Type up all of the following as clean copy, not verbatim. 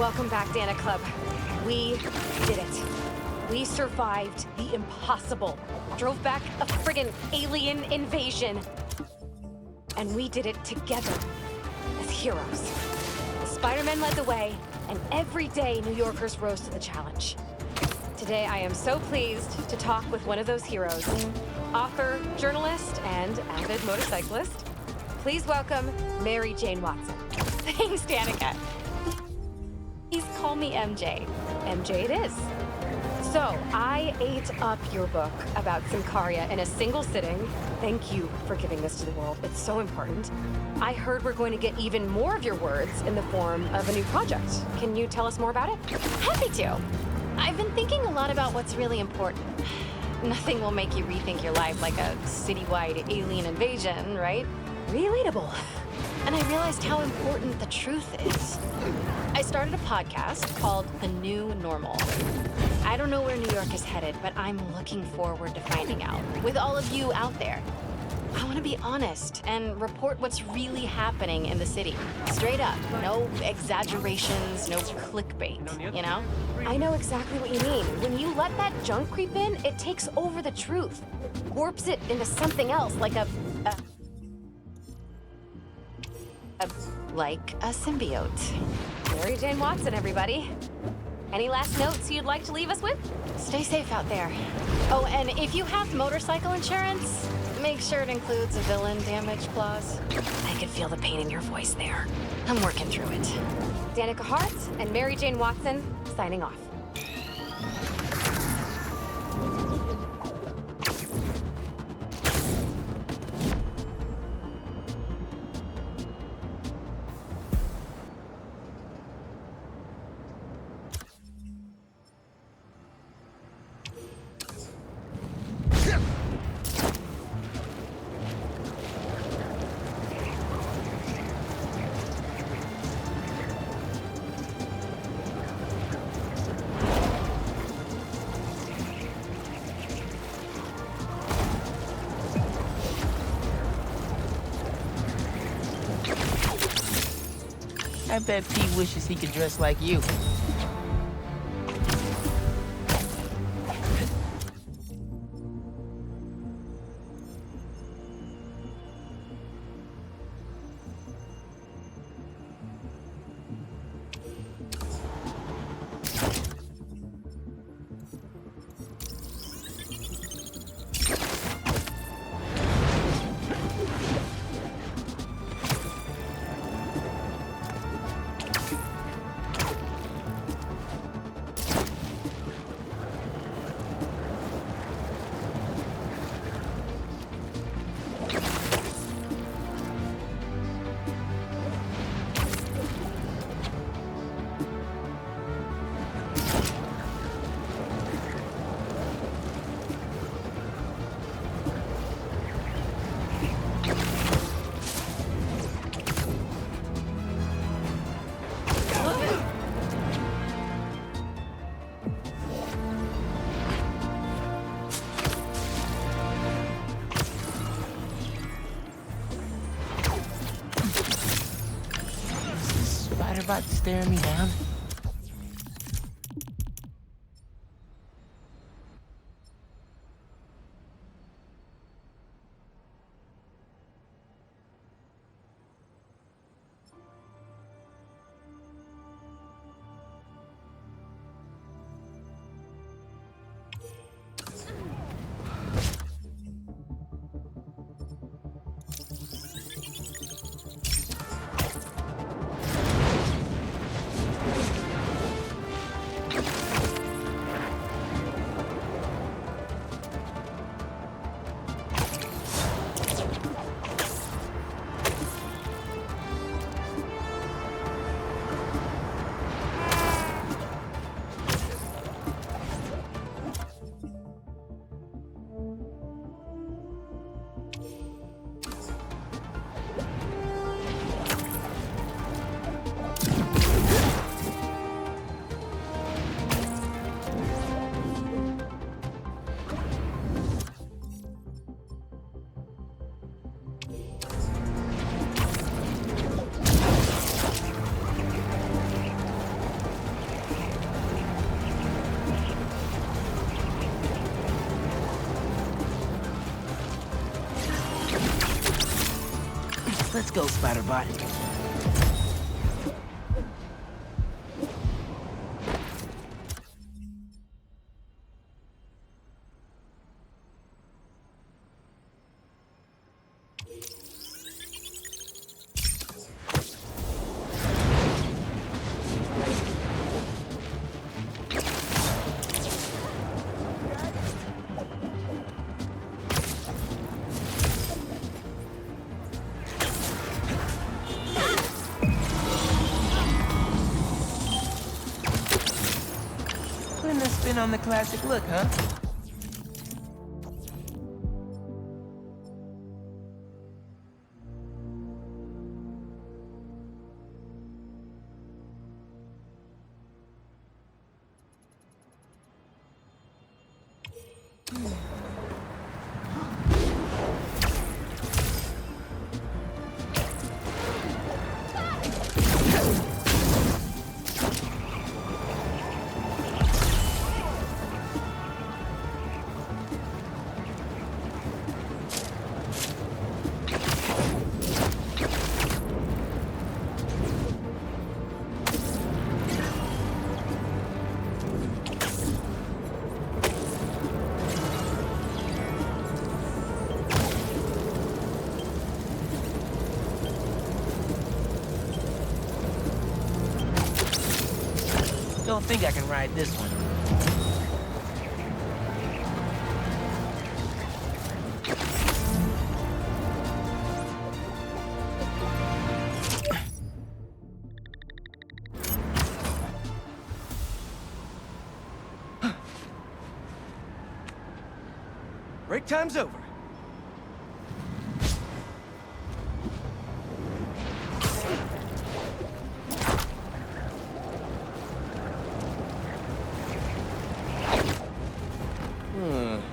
Welcome back, Dana Club. We did it. We survived the impossible. Drove back a friggin' alien invasion. And we did it together as heroes. The Spider-Men led the way, and every day New Yorkers rose to the challenge. Today I am so pleased to talk with one of those heroes, author, journalist, and avid motorcyclist. Please welcome Mary Jane Watson. Thanks, Danica. Please call me MJ. MJ it is. So, I ate up your book about Symkaria in a single sitting. Thank you for giving this to the world. It's so important. I heard we're going to get even more of your words in the form of a new project. Can you tell us more about it? Happy to. I've been thinking a lot about what's really important. Nothing will make you rethink your life like a citywide alien invasion, right? Relatable. And I realized how important the truth is. I started a podcast called The New Normal. I don't know where New York is headed, but I'm looking forward to finding out. With all of you out there, I want to be honest and report what's really happening in the city. Straight up, no exaggerations, no clickbait, you know? I know exactly what you mean. When you let that junk creep in, it takes over the truth. Warps it into something else, like like a symbiote. Mary Jane Watson, everybody. Any last notes you'd like to leave us with? Stay safe out there. Oh, and if you have motorcycle insurance, make sure it includes a villain damage clause. I could feel the pain in your voice there. I'm working through it. Danica Hart and Mary Jane Watson, signing off. I bet Pete wishes he could dress like you. About staring me down? Let's go, Spider-Bot. Putting a spin on the classic look, huh? Don't think I can ride this one. Break time's over.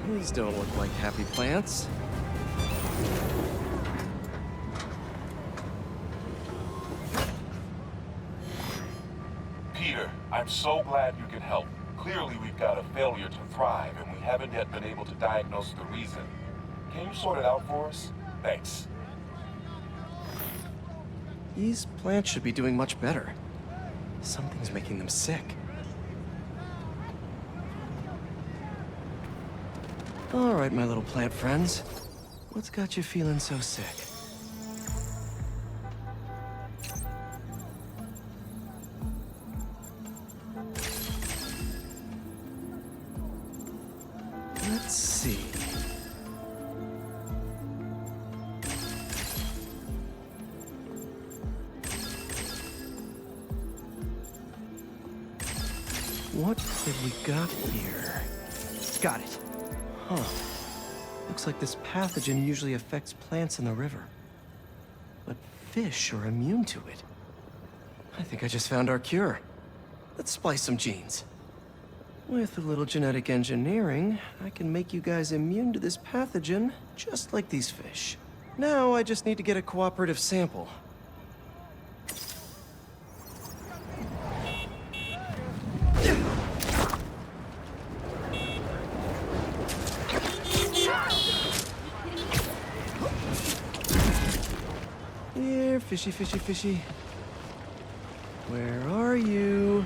These don't look like happy plants. Peter, I'm so glad you can help. Clearly we've got a failure to thrive, and we haven't yet been able to diagnose the reason. Can you sort it out for us? Thanks. These plants should be doing much better. Something's making them sick. All right, my little plant friends. What's got you feeling so sick? Let's see. What have we got here? Got it. Huh. Looks like this pathogen usually affects plants in the river. But fish are immune to it. I think I just found our cure. Let's splice some genes. With a little genetic engineering, I can make you guys immune to this pathogen, just like these fish. Now I just need to get a cooperative sample. Here, fishy, fishy, fishy. Where are you?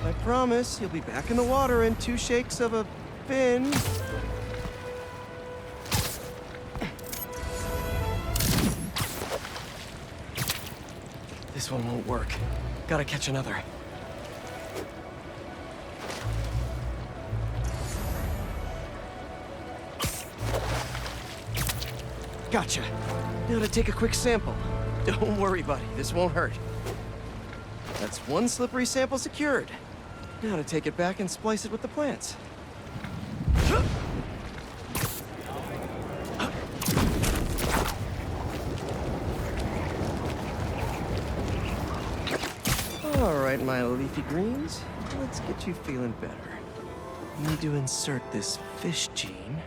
I promise you'll be back in the water in 2 shakes of a fin. This one won't work. Gotta catch another. Gotcha. Now to take a quick sample. Don't worry, buddy. This won't hurt. That's 1 slippery sample secured. Now to take it back and splice it with the plants. All right, my leafy greens. Let's get you feeling better. Need to insert this fish gene.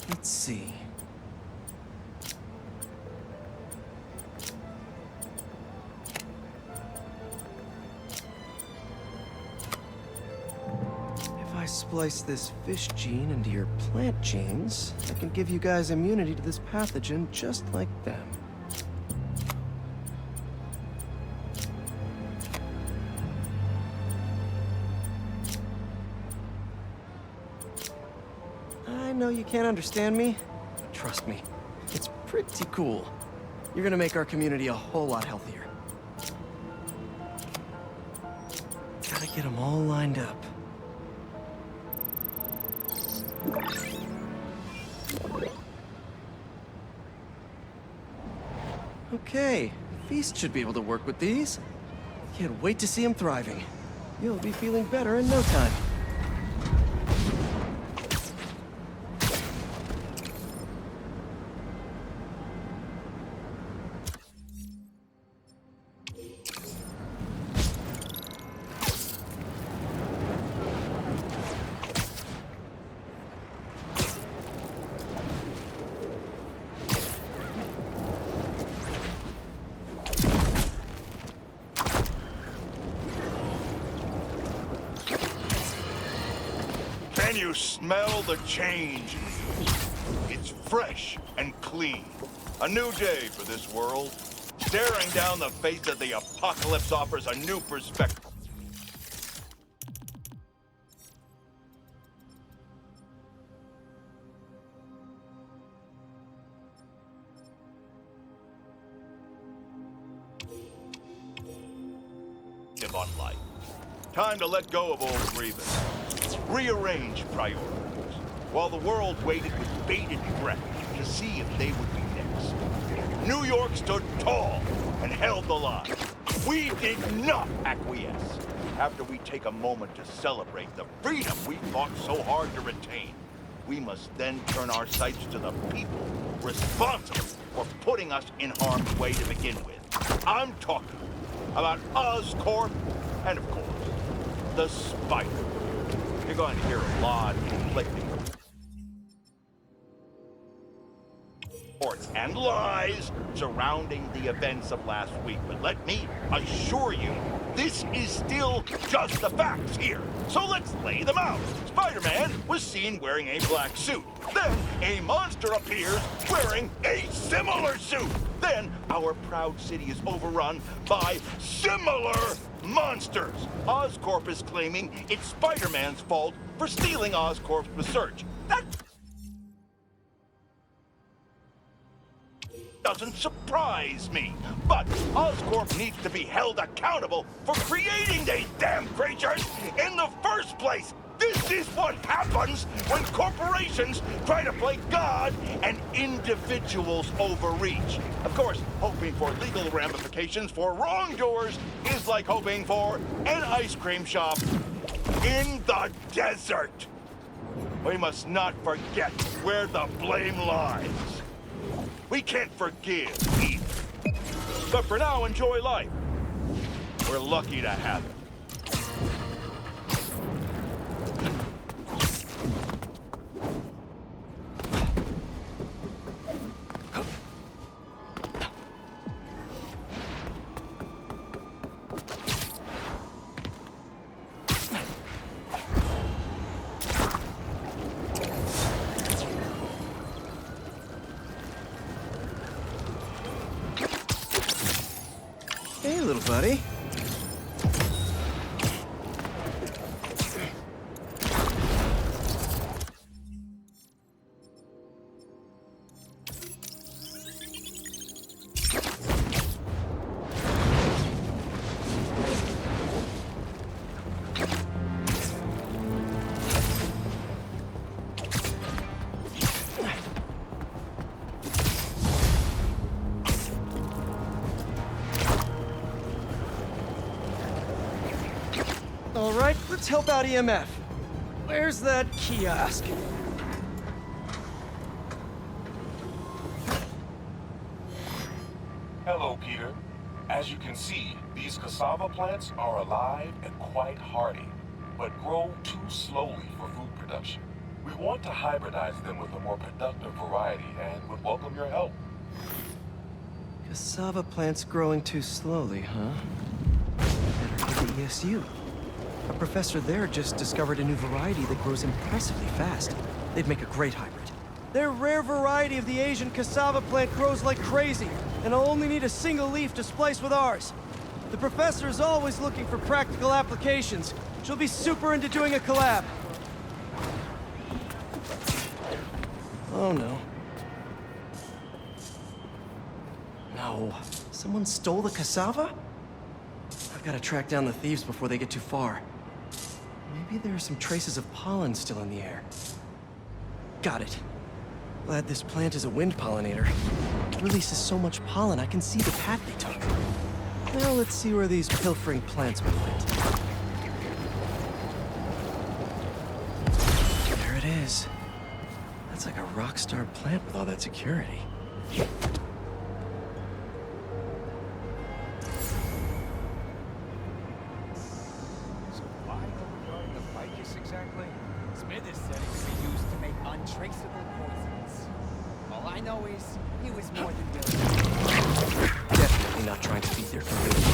Let's see. If I splice this fish gene into your plant genes, I can give you guys immunity to this pathogen just like them. I know you can't understand me, but trust me, it's pretty cool. You're gonna make our community a whole lot healthier. Gotta get them all lined up. Okay, Feast should be able to work with these. Can't wait to see him thriving. You'll be feeling better in no time. Can you smell the change? It's fresh and clean. A new day for this world. Staring down the face of the apocalypse offers a new perspective. On life. Time to let go of old grievances. Rearrange priorities. While the world waited with bated breath to see if they would be next, New York stood tall and held the line. We did not acquiesce. After we take a moment to celebrate the freedom we fought so hard to retain, we must then turn our sights to the people responsible for putting us in harm's way to begin with. I'm talking about Oscorp and, of course, the Spider. You're going to hear a lot of conflicting reports and lies surrounding the events of last week, but let me assure you, this is still just the facts here. So let's lay them out. Spider-Man was seen wearing a black suit. Then a monster appears wearing a similar suit. Then our proud city is overrun by similar monsters. Oscorp is claiming it's Spider-Man's fault for stealing Oscorp's research. That doesn't surprise me. But Oscorp needs to be held accountable for creating these damn creatures in the first place. This is what happens when corporations try to play God and individuals overreach. Of course, hoping for legal ramifications for wrongdoers is like hoping for an ice cream shop in the desert. We must not forget where the blame lies. We can't forgive either. But for now, enjoy life. We're lucky to have it. Hey, little buddy. All right, let's help out EMF. Where's that kiosk? Hello, Peter. As you can see, these cassava plants are alive and quite hardy, but grow too slowly for food production. We want to hybridize them with a more productive variety and would welcome your help. Cassava plants growing too slowly, huh? Better hit the ESU. A professor there just discovered a new variety that grows impressively fast. They'd make a great hybrid. Their rare variety of the Asian cassava plant grows like crazy, and will only need a single leaf to splice with ours. The professor is always looking for practical applications. She'll be super into doing a collab. Oh no. No. Someone stole the cassava? I've got to track down the thieves before they get too far. Maybe there are some traces of pollen still in the air. Got it. Glad this plant is a wind pollinator. It releases so much pollen I can see the path they took. Now let's see where these pilfering plants went. There it is. That's like a rock star plant with all that security. So why are we guarding the ficus exactly? Smithers said it could be used to make untraceable poisons. All I know is he was more than willing. Definitely not trying to beat their community.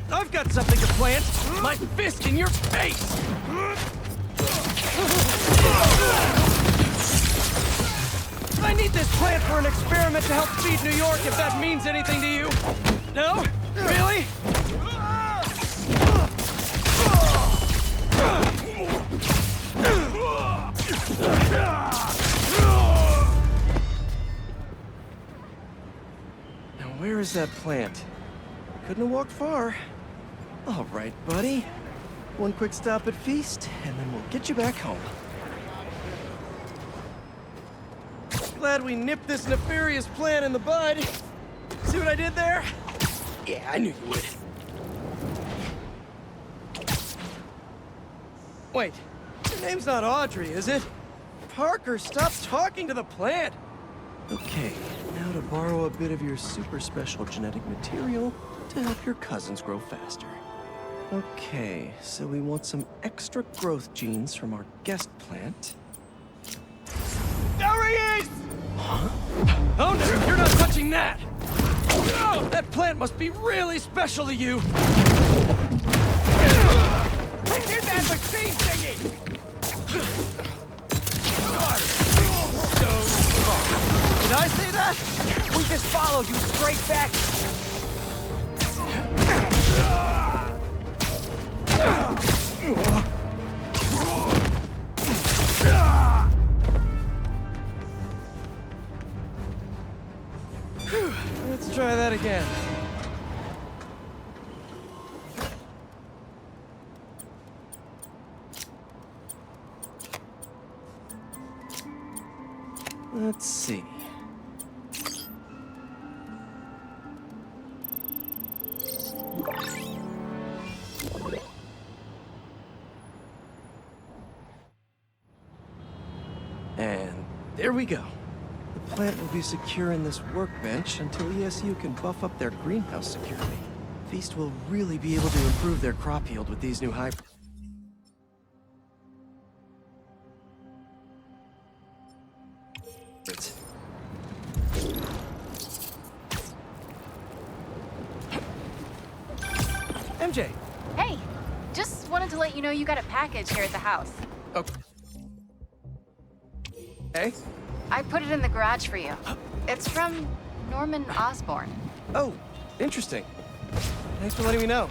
I've got something to plant! My fist in your face! I need this plant for an experiment to help feed New York, if that means anything to you. No? Really? Now where is that plant? Couldn't have walked far. All right, buddy. One quick stop at Feast, and then we'll get you back home. Glad we nipped this nefarious plan in the bud. See what I did there? Yeah, I knew you would. Wait, your name's not Audrey, is it? Parker, stop talking to the plant! Okay, now to borrow a bit of your super special genetic material to help your cousins grow faster. Okay, so we want some extra growth genes from our guest plant. There he is! Huh? Oh no, you're not touching that! Oh, that plant must be really special to you! Here's that machine thingy! Did I say that? We just followed you straight back. Let's try that again. Let's see. And there we go. The plant will be secure in this workbench until ESU can buff up their greenhouse security. Feast will really be able to improve their crop yield with these new hybrids. MJ! Hey, just wanted to let you know you got a package here at the house. Hey? I put it in the garage for you. It's from Norman Osborn. Oh, interesting. Thanks for letting me know.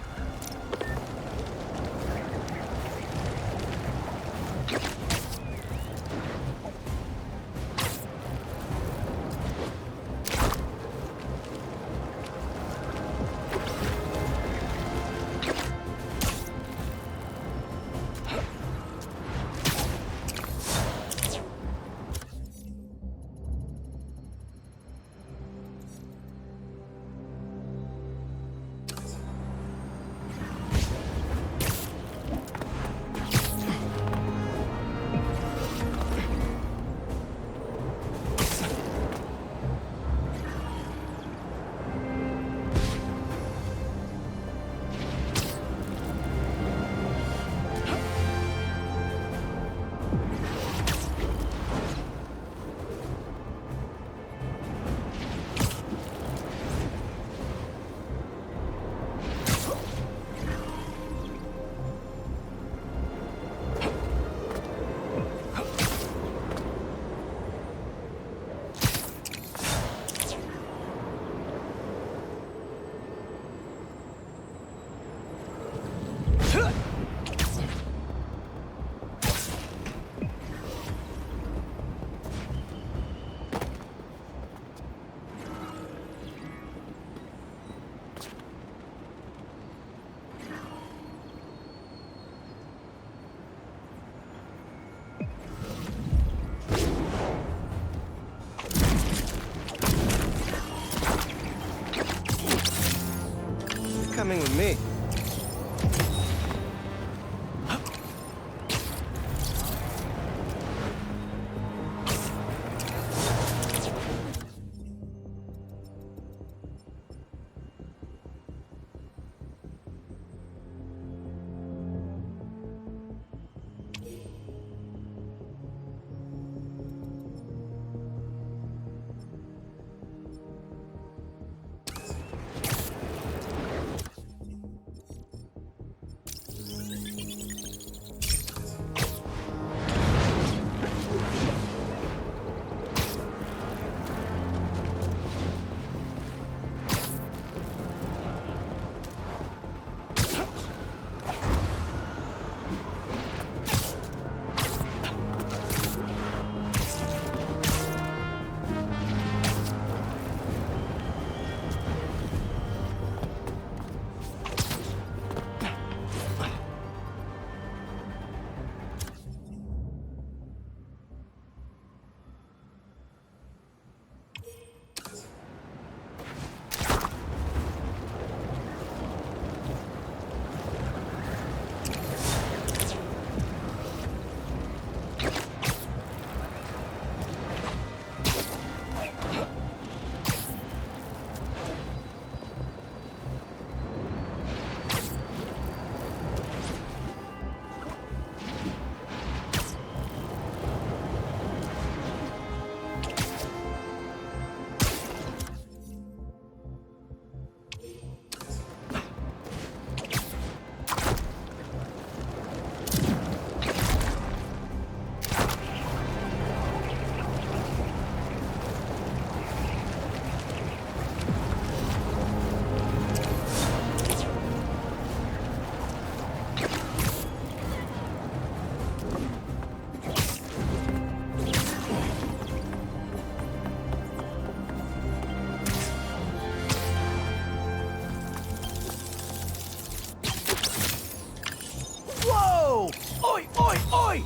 Oi, oi, oi!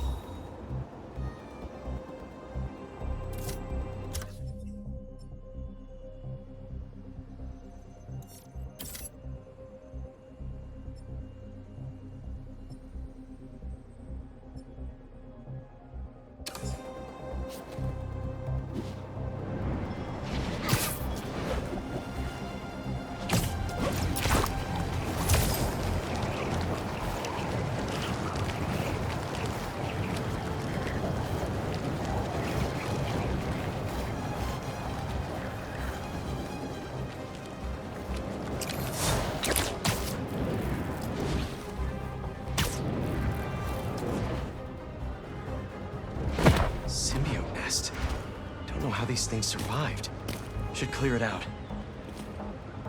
Symbiote nest. Don't know how these things survived. Should clear it out.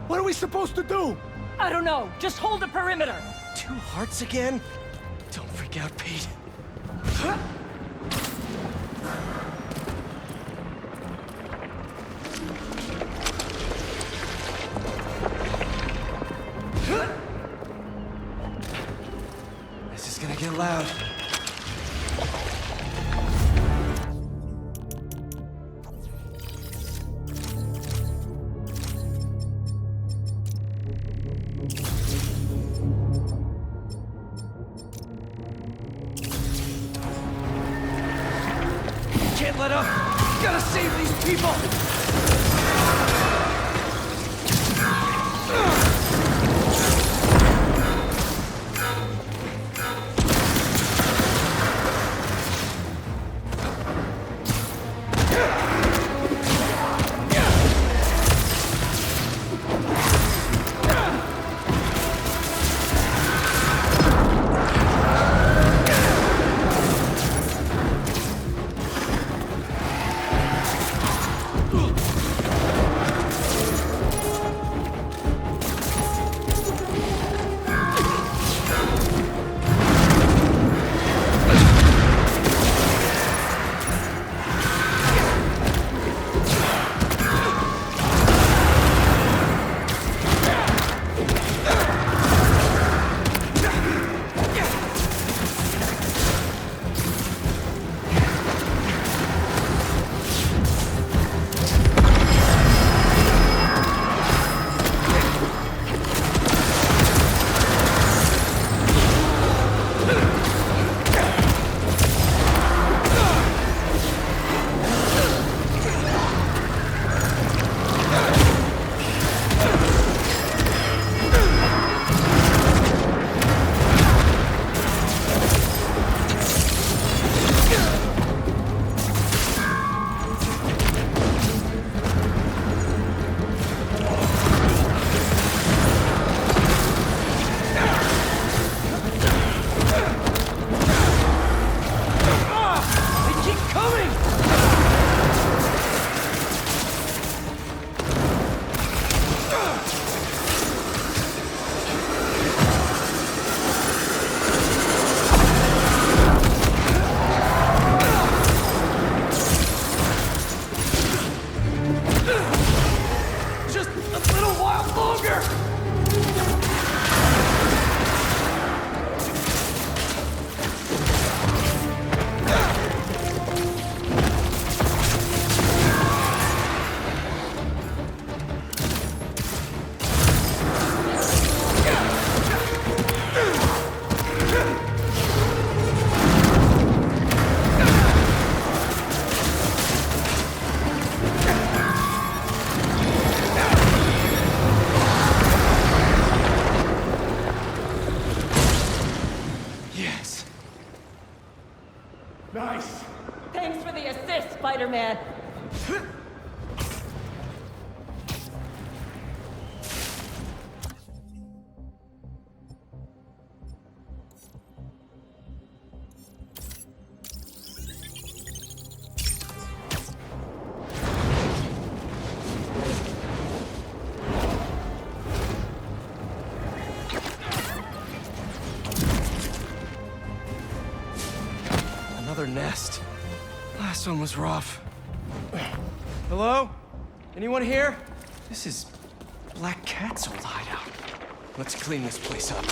What are we supposed to do? I don't know. Just hold the perimeter. 2 hearts again? Don't freak out, Pete. This is gonna get loud. Can't let up! Gotta save these people! Nice. Thanks for the assist, Spider-Man. Another nest. Last one was rough. Hello? Anyone here? This is Black Cat's old hideout. Let's clean this place up.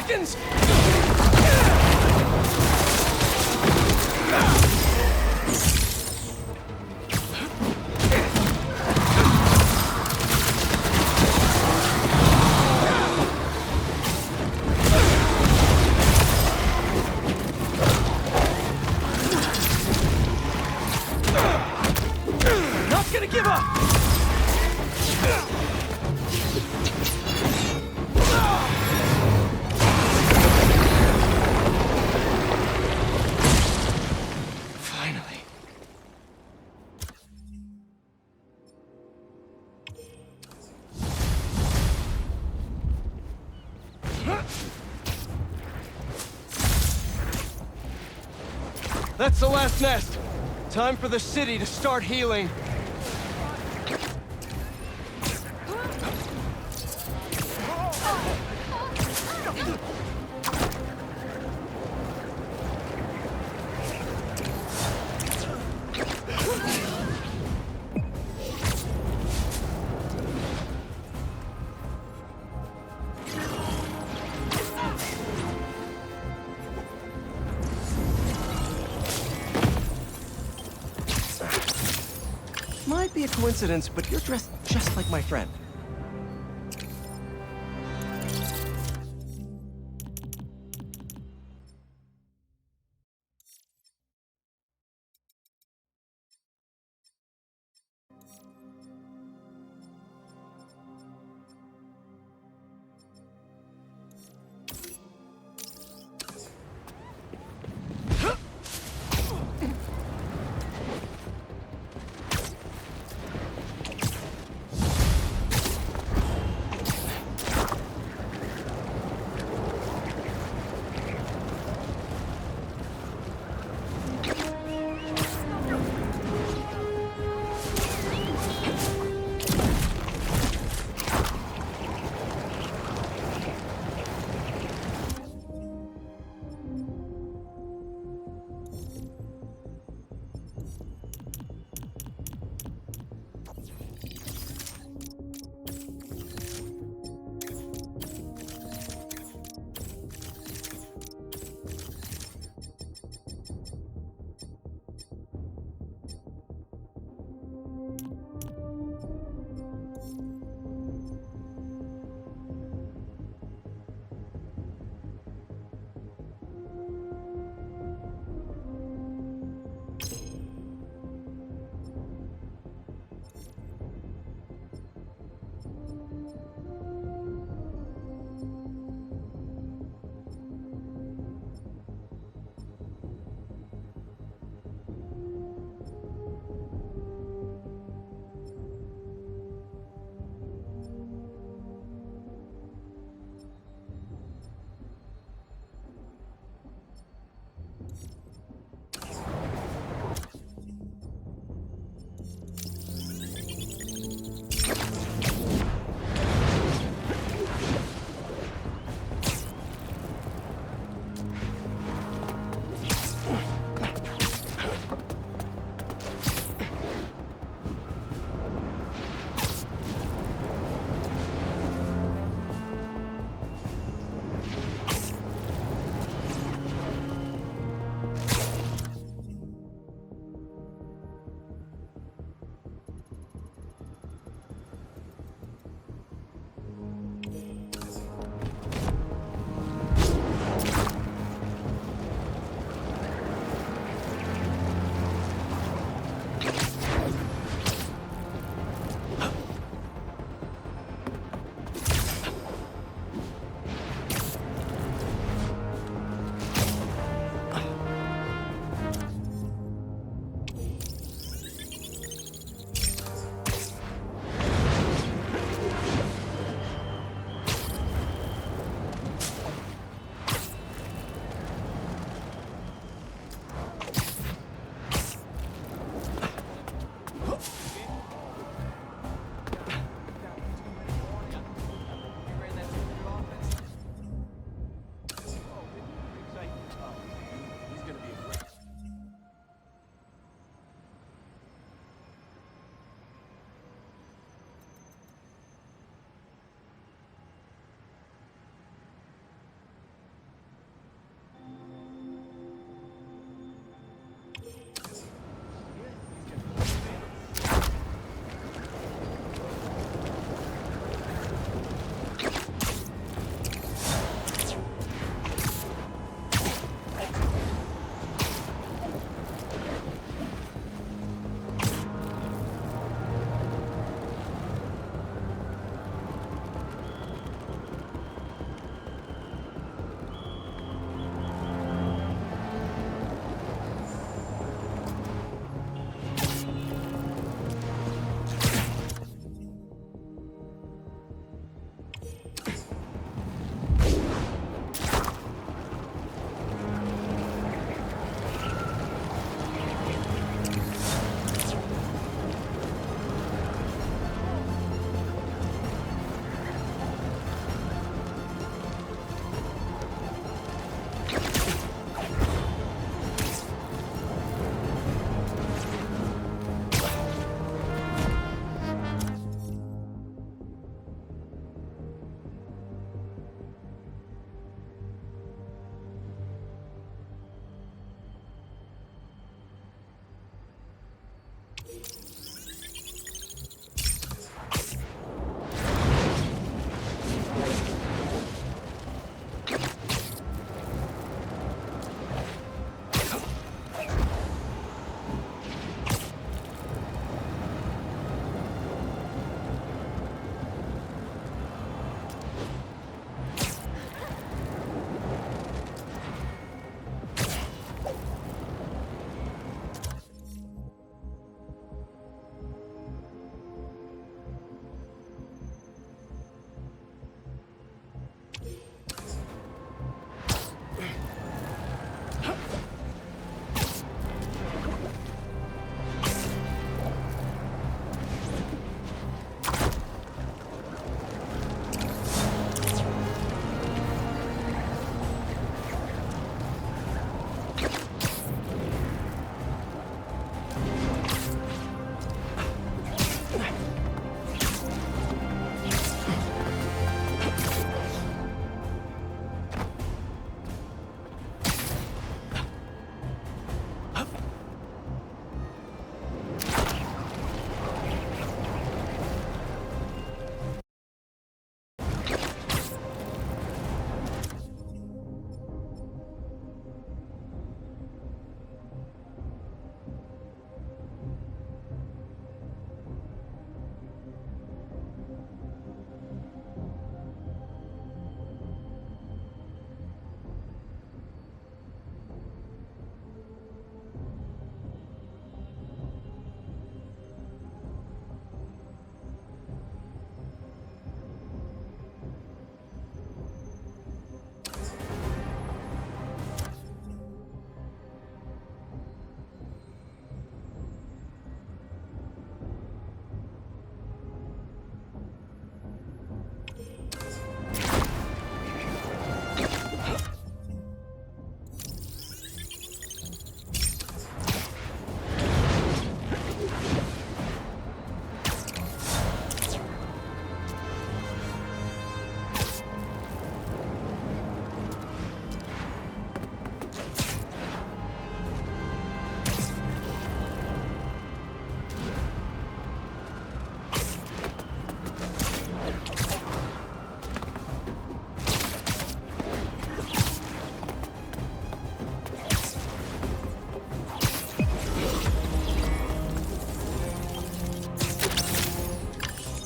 seconds! Not gonna give up! Finally. That's the last nest. Time for the city to start healing. Might be a coincidence, but you're dressed just like my friend.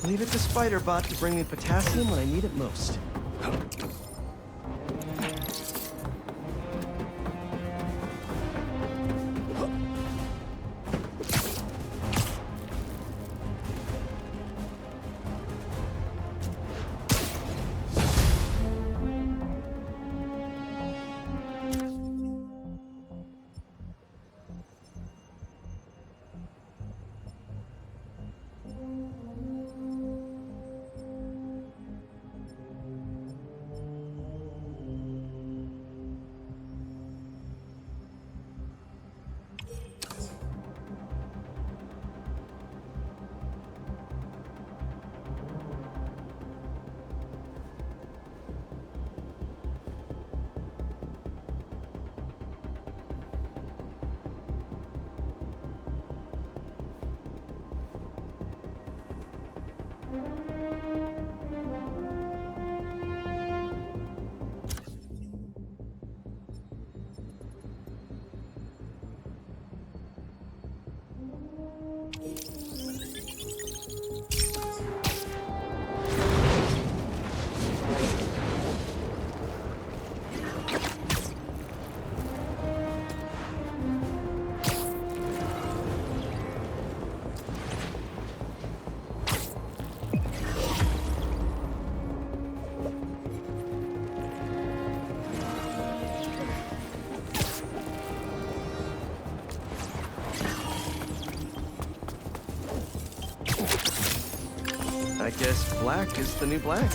Leave it to Spider-Bot to bring me potassium when I need it most. I guess black is the new black.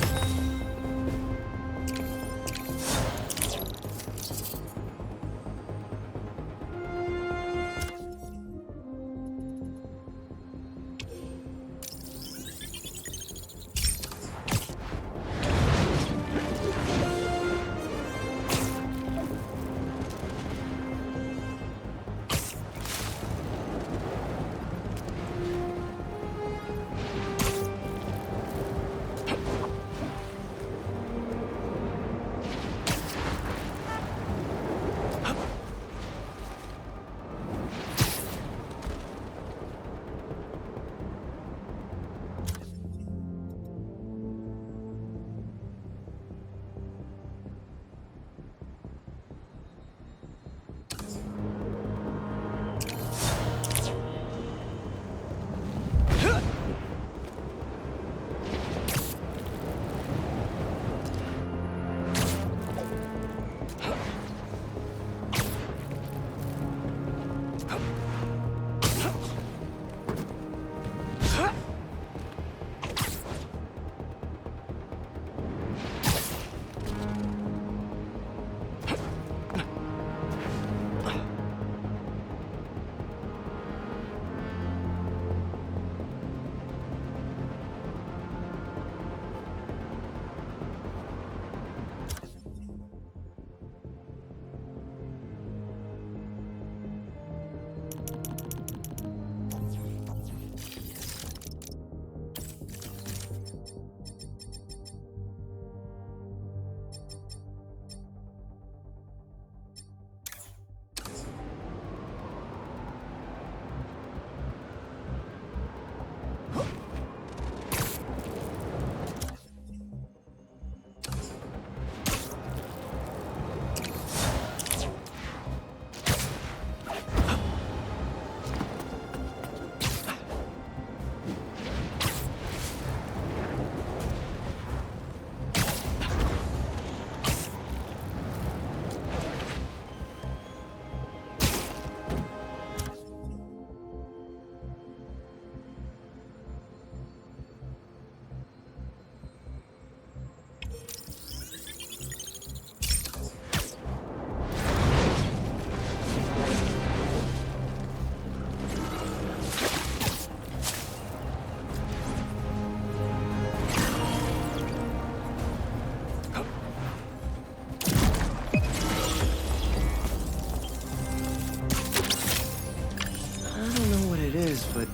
But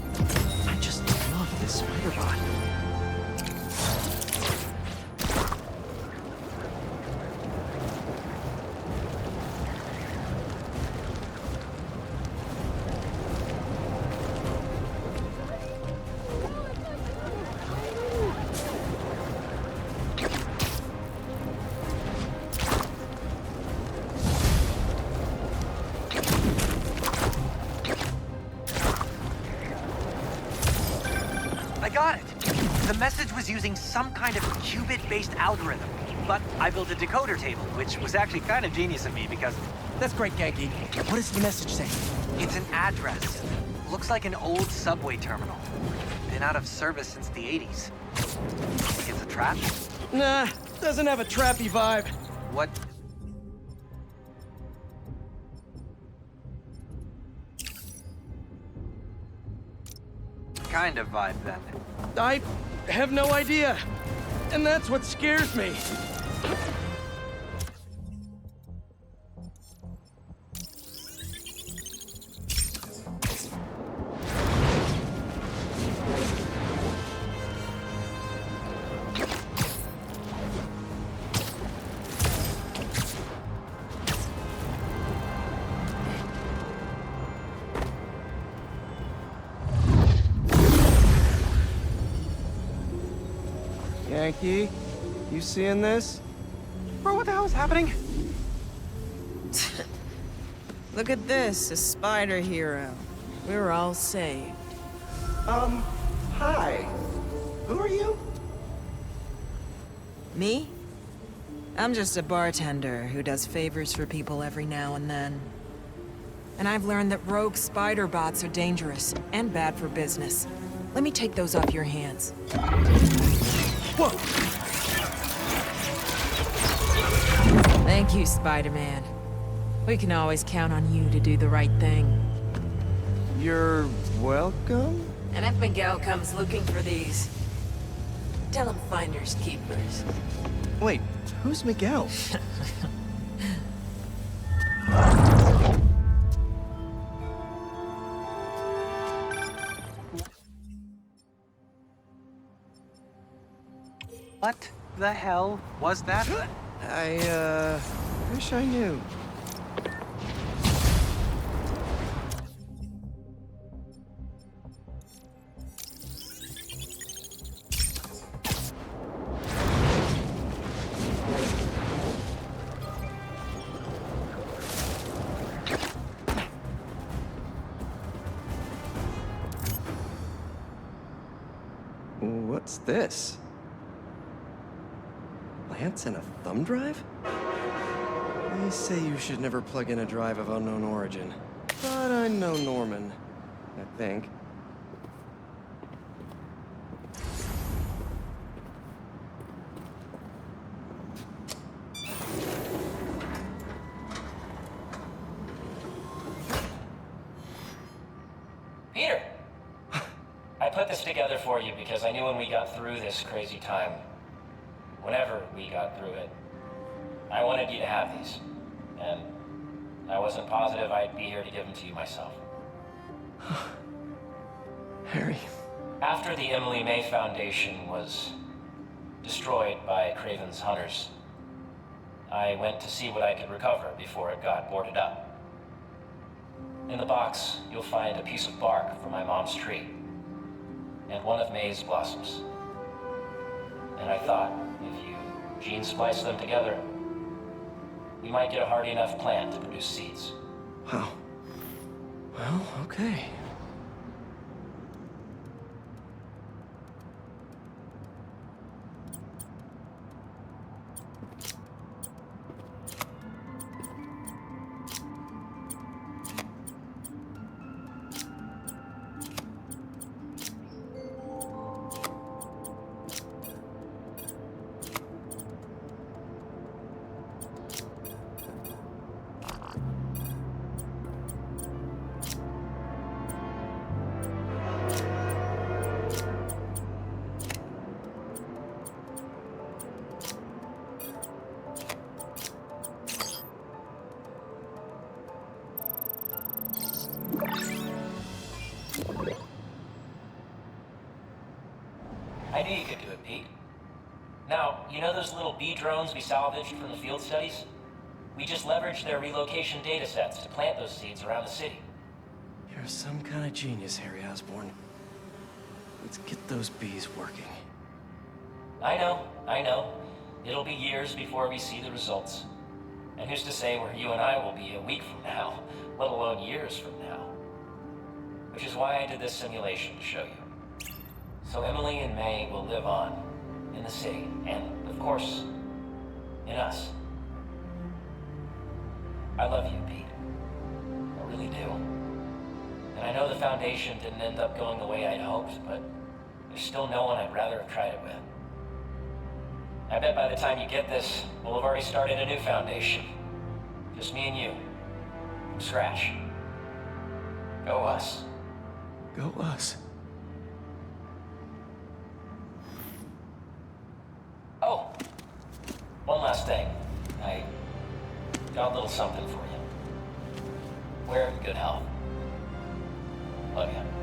I just love this Spider-Bot. I got it! The message was using some kind of qubit-based algorithm. But I built a decoder table, which was actually kind of genius of me because That's great, Genki. What does the message say? it's an address. Looks like an old subway terminal. Been out of service since the 80s. Think it's a trap? Nah, doesn't have a trappy vibe. What? Kind of vibe, then. I have no idea. And that's what scares me. Yankee, you seeing this? Bro, what the hell is happening? Look at this, a spider hero. We're all saved. Hi. Who are you? Me? I'm just a bartender who does favors for people every now and then. And I've learned that rogue spider bots are dangerous and bad for business. Let me take those off your hands. Whoa! Thank you, Spider-Man. We can always count on you to do the right thing. You're welcome? And if Miguel comes looking for these, tell him finders keepers. Wait, who's Miguel? What the hell was that? I, wish I knew. What's this? Plants and a thumb drive? They say you should never plug in a drive of unknown origin. But I know Norman, I think. Peter! I put this together for you because I knew when we got through this crazy time, whenever we got through it, I wanted you to have these. And I wasn't positive I'd be here to give them to you myself. Harry. After the Emily May Foundation was destroyed by Craven's hunters, I went to see what I could recover before it got boarded up. In the box, you'll find a piece of bark from my mom's tree, and one of May's blossoms. And I thought, if you gene splice them together, we might get a hardy enough plant to produce seeds. Wow. Well, okay. I knew you could do it, Pete. Now, you know those little bee drones we salvaged from the field studies? We just leveraged their relocation data sets to plant those seeds around the city. You're some kind of genius, Harry Osborn. Let's get those bees working. I know. It'll be years before we see the results. And who's to say where you and I will be a week from now, let alone years from now? Which is why I did this simulation to show you. So Emily and May will live on in the city, and of course, in us. I love you, Pete. I really do. And I know the Foundation didn't end up going the way I'd hoped, but there's still no one I'd rather have tried it with. I bet by the time you get this, we'll have already started a new Foundation. Just me and you. From scratch. Go us. Go us. Oh, one last thing. I got a little something for you. We're in good health. Love you.